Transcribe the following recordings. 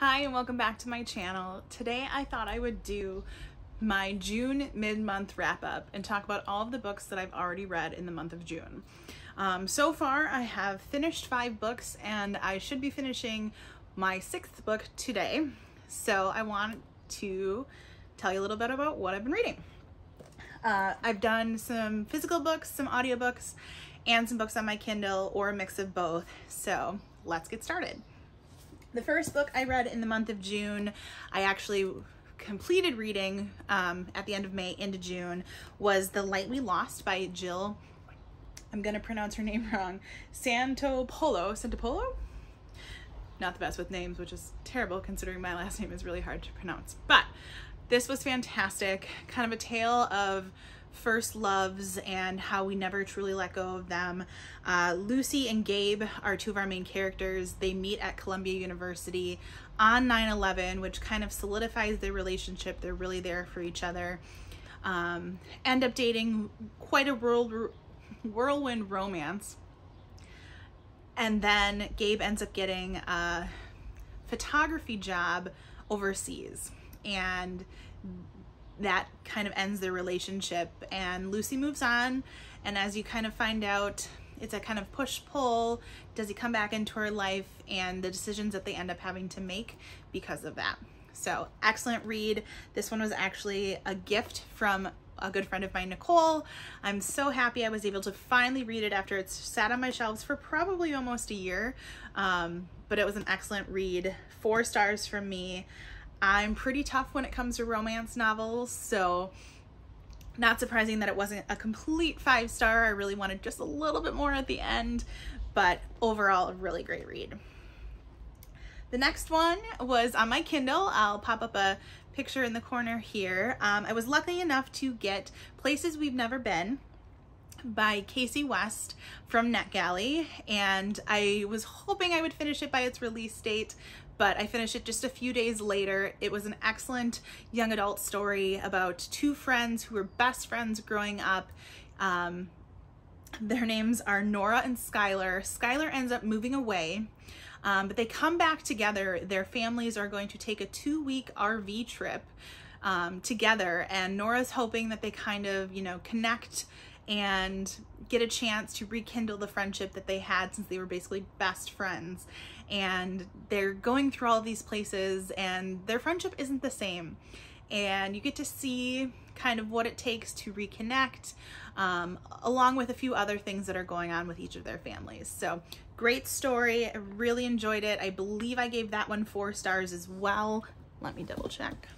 Hi and welcome back to my channel. Today I thought I would do my June mid-month wrap-up and talk about all of the books that I've already read in the month of June. So far I have finished 5 books and I should be finishing my 6th book today. So I want to tell you a little bit about what I've been reading. I've done some physical books, some audiobooks, and some books on my Kindle, or a mix of both. So let's get started. The first book I read in the month of June, I actually completed reading at the end of May into June, was The Light We Lost by Jill, I'm gonna pronounce her name wrong, Santopolo? Not the best with names, which is terrible considering my last name is really hard to pronounce. But this was fantastic, kind of a tale of first loves and how we never truly let go of them. Lucy and Gabe are 2 of our main characters. They meet at Columbia University on 9/11, which kind of solidifies their relationship. They're really there for each other. End up dating, quite a whirlwind romance. And then Gabe ends up getting a photography job overseas, and that kind of ends their relationship, and Lucy moves on. And as you kind of find out, it's a kind of push-pull. Does he come back into her life, and the decisions that they end up having to make because of that. So excellent read. This one was actually a gift from a good friend of mine, Nicole. I'm so happy I was able to finally read it after it's sat on my shelves for probably almost a year. But it was an excellent read. 4 stars from me. I'm pretty tough when it comes to romance novels, so not surprising that it wasn't a complete 5-star. I really wanted just a little bit more at the end, but overall a really great read. The next one was on my Kindle. I'll pop up a picture in the corner here. I was lucky enough to get Places We've Never Been by Kasie West from NetGalley, and I was hoping I would finish it by its release date, but I finished it just a few days later. It was an excellent young adult story about 2 friends who were best friends growing up. Their names are Nora and Skylar. Skylar ends up moving away, but they come back together. Their families are going to take a 2-week RV trip together, and Nora's hoping that they kind of, connect and get a chance to rekindle the friendship that they had since they were basically best friends. And they're going through all of these places and their friendship isn't the same. And you get to see kind of what it takes to reconnect, along with a few other things that are going on with each of their families. So great story. I really enjoyed it. I believe I gave that one 4 stars as well. Let me double check.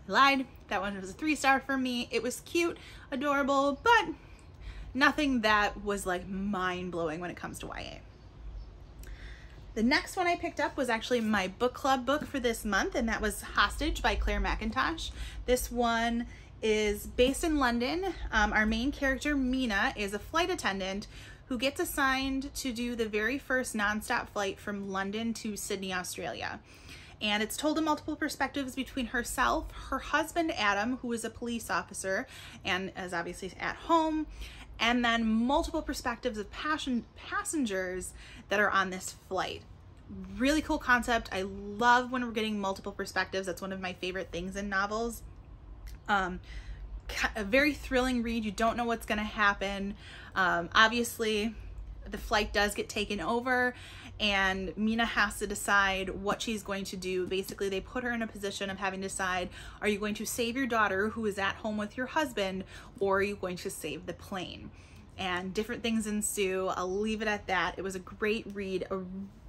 Lied. That one was a 3-star for me. It was cute, adorable, but nothing that was like mind-blowing when it comes to YA. The next one I picked up was actually my book club book for this month, and that was Hostage by Clare Mackintosh. This one is based in London. Our main character, Mina, is a flight attendant who gets assigned to do the very first nonstop flight from London to Sydney, Australia. And it's told in multiple perspectives between herself, her husband, Adam, who is a police officer and is obviously at home, and then multiple perspectives of passengers that are on this flight. Really cool concept. I love when we're getting multiple perspectives. That's one of my favorite things in novels. A very thrilling read. You don't know what's going to happen. Obviously, the flight does get taken over, and Mina has to decide what she's going to do. Basically, they put her in a position of having to decide, are you going to save your daughter who is at home with your husband, or are you going to save the plane? And different things ensue. I'll leave it at that. It was a great read, a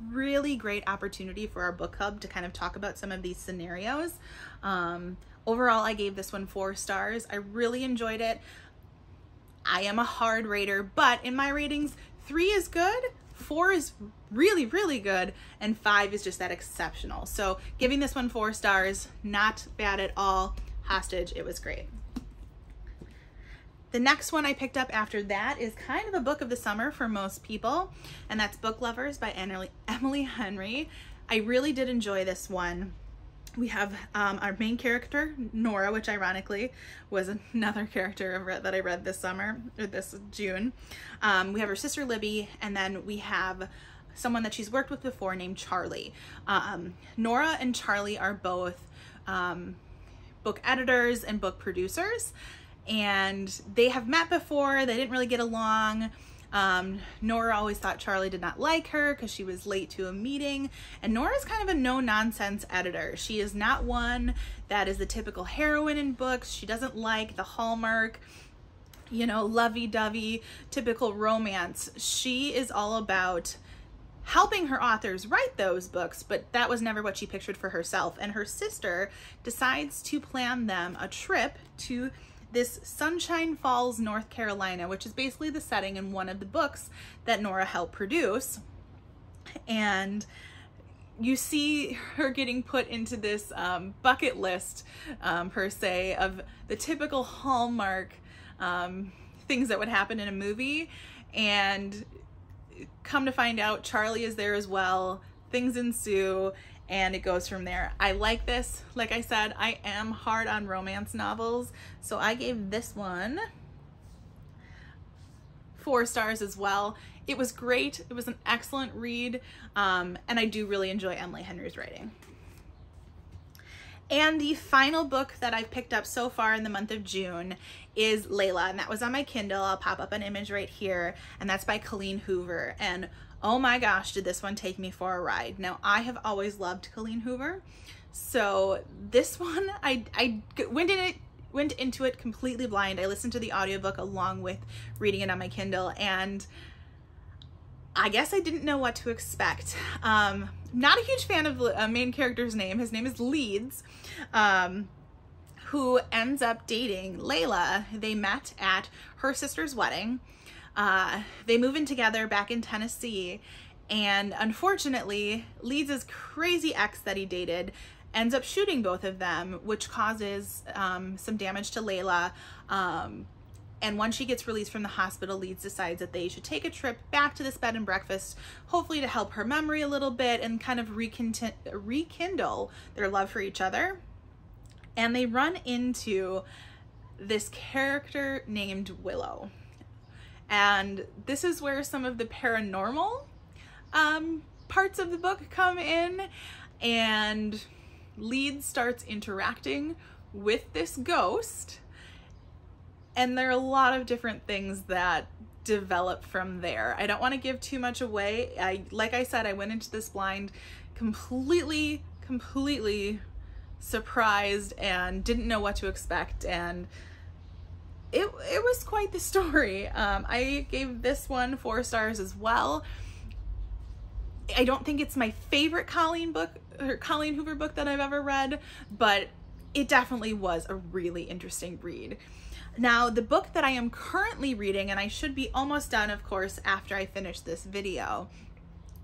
really great opportunity for our book club to kind of talk about some of these scenarios. Overall, I gave this one 4 stars. I really enjoyed it. I am a hard rater, but in my ratings, 3 is good, 4 is really, really good, and 5 is just that exceptional. So giving this one 4 stars, not bad at all. Hostage, it was great. The next one I picked up after that is kind of a book of the summer for most people, and that's Book Lovers by Emily Henry. I really did enjoy this one. We have our main character, Nora, which ironically was another character that I read this summer, or this June. We have her sister, Libby, and then we have someone that she's worked with before named Charlie. Nora and Charlie are both book editors and book producers, and they have met before. They didn't really get along. Nora always thought Charlie did not like her because she was late to a meeting, and Nora's kind of a no-nonsense editor. She is not one that is the typical heroine in books. She doesn't like the Hallmark, you know, lovey-dovey, typical romance. She is all about helping her authors write those books, but that was never what she pictured for herself. And her sister decides to plan them a trip to this Sunshine Falls, North Carolina, which is basically the setting in one of the books that Nora helped produce. And you see her getting put into this bucket list, per se, of the typical Hallmark things that would happen in a movie. And come to find out, Charlie is there as well. Things ensue, and it goes from there. I like this. Like I said, I am hard on romance novels, so I gave this one 4 stars as well. It was great. It was an excellent read, and I do really enjoy Emily Henry's writing. And the final book that I've picked up so far in the month of June is Layla, and that was on my Kindle. I'll pop up an image right here, and that's by Colleen Hoover. And oh my gosh, did this one take me for a ride. Now, I have always loved Colleen Hoover, so this one, I went into it completely blind. I listened to the audiobook along with reading it on my Kindle, and I guess I didn't know what to expect. Not a huge fan of the main character's name. His name is Leeds, who ends up dating Layla. They met at her sister's wedding. They move in together back in Tennessee, and unfortunately, Leeds' crazy ex that he dated ends up shooting both of them, which causes some damage to Layla. And once she gets released from the hospital, Leeds decides that they should take a trip back to this bed and breakfast, hopefully to help her memory a little bit and kind of rekindle their love for each other. And they run into this character named Willow. And this is where some of the paranormal parts of the book come in, and Leeds starts interacting with this ghost. And there are a lot of different things that develop from there. I don't want to give too much away. Like I said, I went into this blind completely surprised and didn't know what to expect, and it was quite the story. I gave this one 4 stars as well. I don't think it's my favorite Colleen Hoover book that I've ever read, but it definitely was a really interesting read. Now, the book that I am currently reading, and I should be almost done, of course, after I finish this video,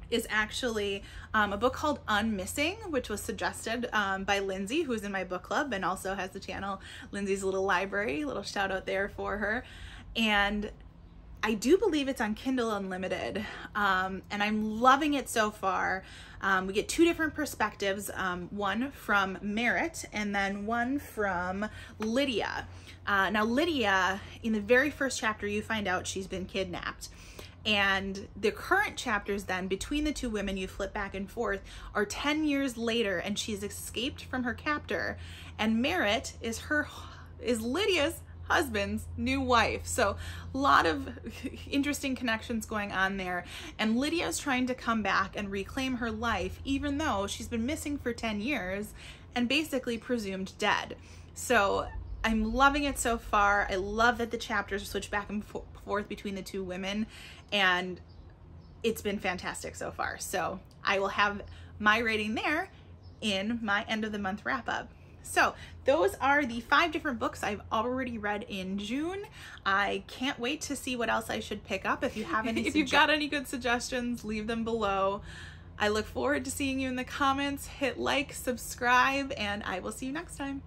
is actually a book called Unmissing, which was suggested by Lindsay, who's in my book club and also has the channel Lindsay's Little Library. Little shout out there for her. And I do believe it's on Kindle Unlimited, and I'm loving it so far. We get 2 different perspectives, one from Merritt and then one from Lydia. Now Lydia, in the very first chapter, you find out she's been kidnapped. And the current chapters then, between the 2 women, you flip back and forth, are 10 years later, and she's escaped from her captor. And Merritt is Lydia's husband's new wife. So a lot of interesting connections going on there. And Lydia's trying to come back and reclaim her life, even though she's been missing for 10 years and basically presumed dead. So I'm loving it so far. I love that the chapters switch back and forth between the 2 women, and it's been fantastic so far. So I will have my rating there in my end of the month wrap up. So those are the 5 different books I've already read in June. I can't wait to see what else I should pick up. If you have any, if you've got any good suggestions, leave them below. I look forward to seeing you in the comments. Hit like, subscribe, and I will see you next time.